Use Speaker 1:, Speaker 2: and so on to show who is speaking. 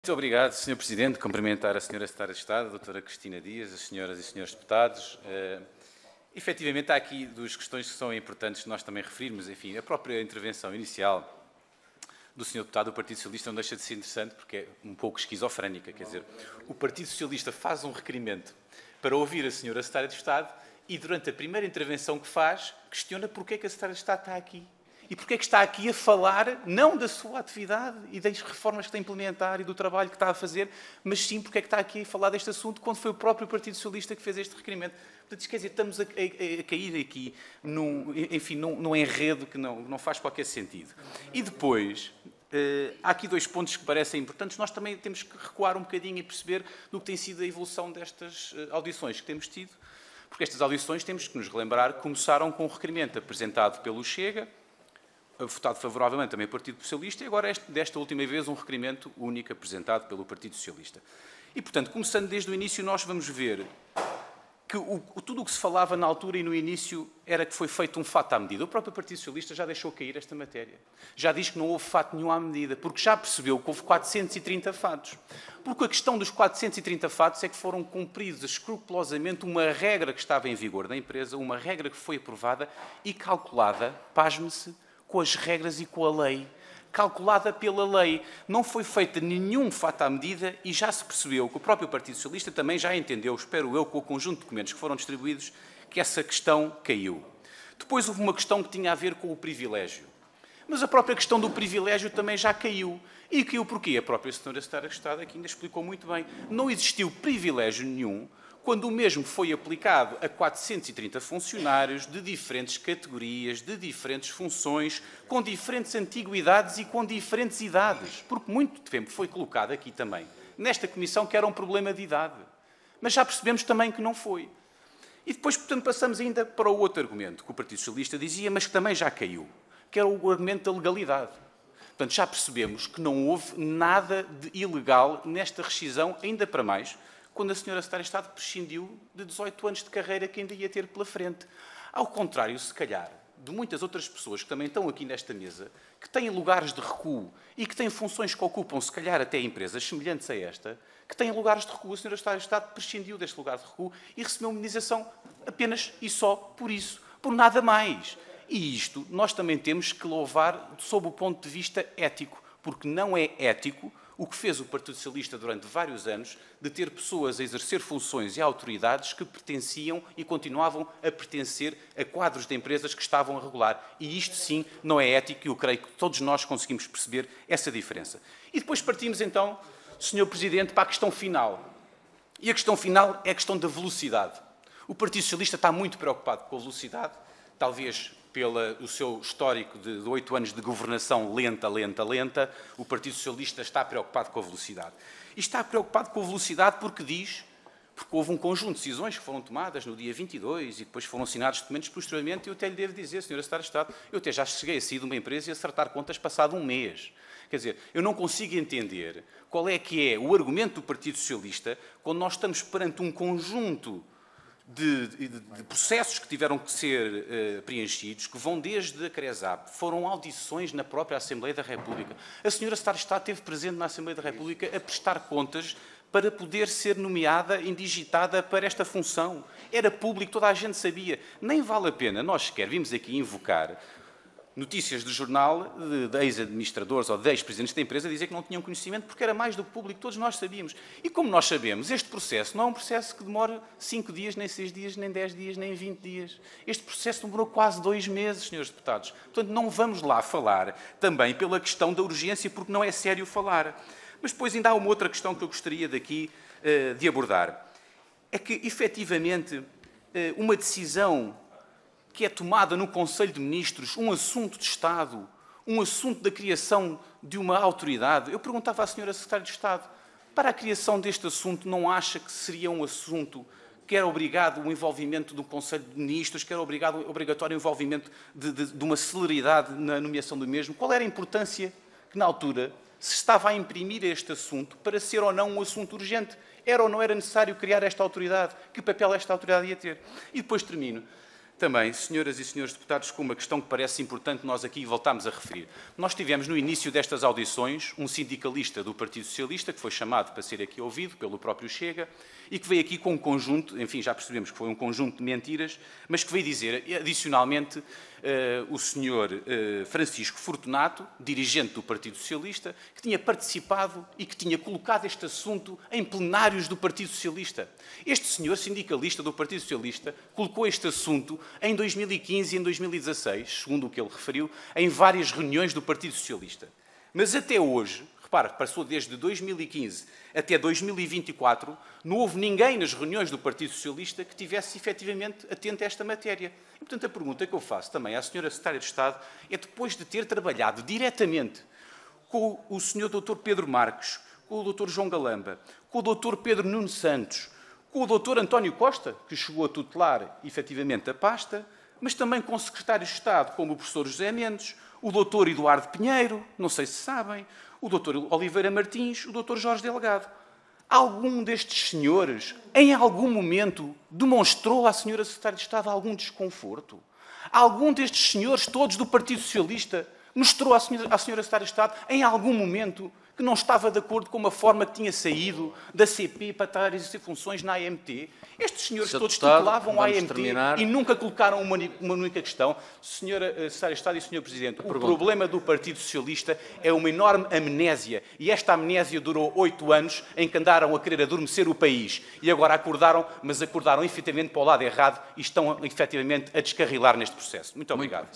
Speaker 1: Muito obrigado, Sr. Presidente. Cumprimentar a Sra. Secretária de Estado, a Dra. Cristina Dias, as senhoras e senhores deputados. Efetivamente, há aqui duas questões que são importantes nós também referirmos. Enfim, a própria intervenção inicial do Sr. Deputado do Partido Socialista não deixa de ser interessante porque é um pouco esquizofrénica. Quer dizer, o Partido Socialista faz um requerimento para ouvir a Sra. Secretária de Estado e, durante a primeira intervenção que faz, questiona porque é que a Secretária de Estado está aqui. E porque é que está aqui a falar, não da sua atividade e das reformas que está a implementar e do trabalho que está a fazer, mas sim porque é que está aqui a falar deste assunto, quando foi o próprio Partido Socialista que fez este requerimento. Portanto, quer dizer, estamos a cair aqui num enredo que não faz qualquer sentido. E depois, há aqui dois pontos que parecem importantes. Nós também temos que recuar um bocadinho e perceber do que tem sido a evolução destas audições que temos tido, porque estas audições, temos que nos relembrar, começaram com um requerimento apresentado pelo Chega, votado favoravelmente também pelo Partido Socialista, e agora, desta última vez, um requerimento único apresentado pelo Partido Socialista. E, portanto, começando desde o início, nós vamos ver que tudo o que se falava na altura e no início era que foi feito um fato à medida. O próprio Partido Socialista já deixou cair esta matéria. Já diz que não houve fato nenhum à medida, porque já percebeu que houve 430 fatos. Porque a questão dos 430 fatos é que foram cumpridos escrupulosamente uma regra que estava em vigor na empresa, uma regra que foi aprovada e calculada, pasme-se, com as regras e com a lei, calculada pela lei. Não foi feito nenhum fato à medida e já se percebeu que o próprio Partido Socialista também já entendeu, espero eu, com o conjunto de documentos que foram distribuídos, que essa questão caiu. Depois houve uma questão que tinha a ver com o privilégio. Mas a própria questão do privilégio também já caiu. E caiu porquê? A própria Sra. Secretária de Estado aqui ainda explicou muito bem. Não existiu privilégio nenhum quando o mesmo foi aplicado a 430 funcionários de diferentes categorias, de diferentes funções, com diferentes antiguidades e com diferentes idades. Porque muito tempo foi colocado aqui também, nesta comissão, que era um problema de idade. Mas já percebemos também que não foi. E depois, portanto, passamos ainda para o outro argumento que o Partido Socialista dizia, mas que também já caiu, que era o argumento da legalidade. Portanto, já percebemos que não houve nada de ilegal nesta rescisão, ainda para mais, quando a Sra. Secretária de Estado prescindiu de 18 anos de carreira que ainda ia ter pela frente. Ao contrário, se calhar, de muitas outras pessoas que também estão aqui nesta mesa, que têm lugares de recuo e que têm funções que ocupam, se calhar, até empresas semelhantes a esta, que têm lugares de recuo. A Sra. Secretária de Estado prescindiu deste lugar de recuo e recebeu uma indenização apenas e só por isso, por nada mais. E isto nós também temos que louvar sob o ponto de vista ético, porque não é ético o que fez o Partido Socialista durante vários anos de ter pessoas a exercer funções e autoridades que pertenciam e continuavam a pertencer a quadros de empresas que estavam a regular. E isto, sim, não é ético e eu creio que todos nós conseguimos perceber essa diferença. E depois partimos, então, Sr. Presidente, para a questão final. E a questão final é a questão da velocidade. O Partido Socialista está muito preocupado com a velocidade, talvez pelo seu histórico de 8 anos de governação lenta, o Partido Socialista está preocupado com a velocidade. E está preocupado com a velocidade porque houve um conjunto de decisões que foram tomadas no dia 22 e depois foram assinados documentos posteriormente, e eu até lhe devo dizer, Sra. Secretária de Estado, eu até já cheguei a sair de uma empresa e a acertar contas passado um mês. Quer dizer, eu não consigo entender qual é que é o argumento do Partido Socialista quando nós estamos perante um conjunto de processos que tiveram que ser preenchidos, que vão desde a CRESAP, foram audições na própria Assembleia da República. A Sra. Secretária de Estado esteve presente na Assembleia da República a prestar contas para poder ser nomeada, indigitada para esta função. Era público, toda a gente sabia. Nem vale a pena, nós sequer vimos aqui invocar notícias do jornal de ex-administradores ou de ex-presidentes da empresa dizer que não tinham conhecimento, porque era mais do que público, todos nós sabíamos. E como nós sabemos, este processo não é um processo que demora 5 dias, nem 6 dias, nem 10 dias, nem 20 dias. Este processo demorou quase 2 meses, senhores deputados. Portanto, não vamos lá falar também pela questão da urgência, porque não é sério falar. Mas depois ainda há uma outra questão que eu gostaria daqui de abordar. É que, efetivamente, uma decisão que é tomada no Conselho de Ministros, um assunto de Estado, um assunto da criação de uma autoridade. Eu perguntava à Sra. Secretária de Estado, para a criação deste assunto, não acha que seria um assunto que era obrigado o envolvimento do Conselho de Ministros, que era obrigatório o envolvimento de uma celeridade na nomeação do mesmo? Qual era a importância que, na altura, se estava a imprimir este assunto para ser ou não um assunto urgente? Era ou não era necessário criar esta autoridade? Que papel esta autoridade ia ter? E depois termino. também, senhoras e senhores deputados, com uma questão que parece importante nós aqui voltámos a referir. Nós tivemos no início destas audições um sindicalista do Partido Socialista que foi chamado para ser aqui ouvido pelo próprio Chega e que veio aqui com um conjunto, enfim, já percebemos que foi um conjunto de mentiras, mas que veio dizer, adicionalmente, o senhor Francisco Fortunato, dirigente do Partido Socialista, que tinha participado e que tinha colocado este assunto em plenários do Partido Socialista. Este senhor sindicalista do Partido Socialista colocou este assunto em 2015 e em 2016, segundo o que ele referiu, em várias reuniões do Partido Socialista. Mas até hoje, repare, passou desde 2015 até 2024, não houve ninguém nas reuniões do Partido Socialista que tivesse efetivamente atento a esta matéria. E, portanto, a pergunta que eu faço também à senhora Secretária de Estado é, depois de ter trabalhado diretamente com o senhor Dr. Pedro Marques, com o Dr. João Galamba, com o Dr. Pedro Nuno Santos, com o Dr. António Costa, que chegou a tutelar efetivamente a pasta, mas também com secretários de Estado como o professor José Mendes, o Dr. Eduardo Pinheiro, não sei se sabem, o Dr. Oliveira Martins, o Dr. Jorge Delgado. Algum destes senhores, em algum momento, demonstrou à senhora Secretária de Estado algum desconforto? Algum destes senhores, todos do Partido Socialista, mostrou à senhora Secretária de Estado, em algum momento, que não estava de acordo com a forma que tinha saído da CP para estar a exercer funções na AMT? Estes senhores todos tutelavam a AMT e nunca colocaram uma única questão. Senhora Secretária de Estado e Senhor Presidente, o problema do Partido Socialista é uma enorme amnésia. E esta amnésia durou 8 anos em que andaram a querer adormecer o país. E agora acordaram, mas acordaram efetivamente para o lado errado e estão efetivamente a descarrilar neste processo. Muito obrigado.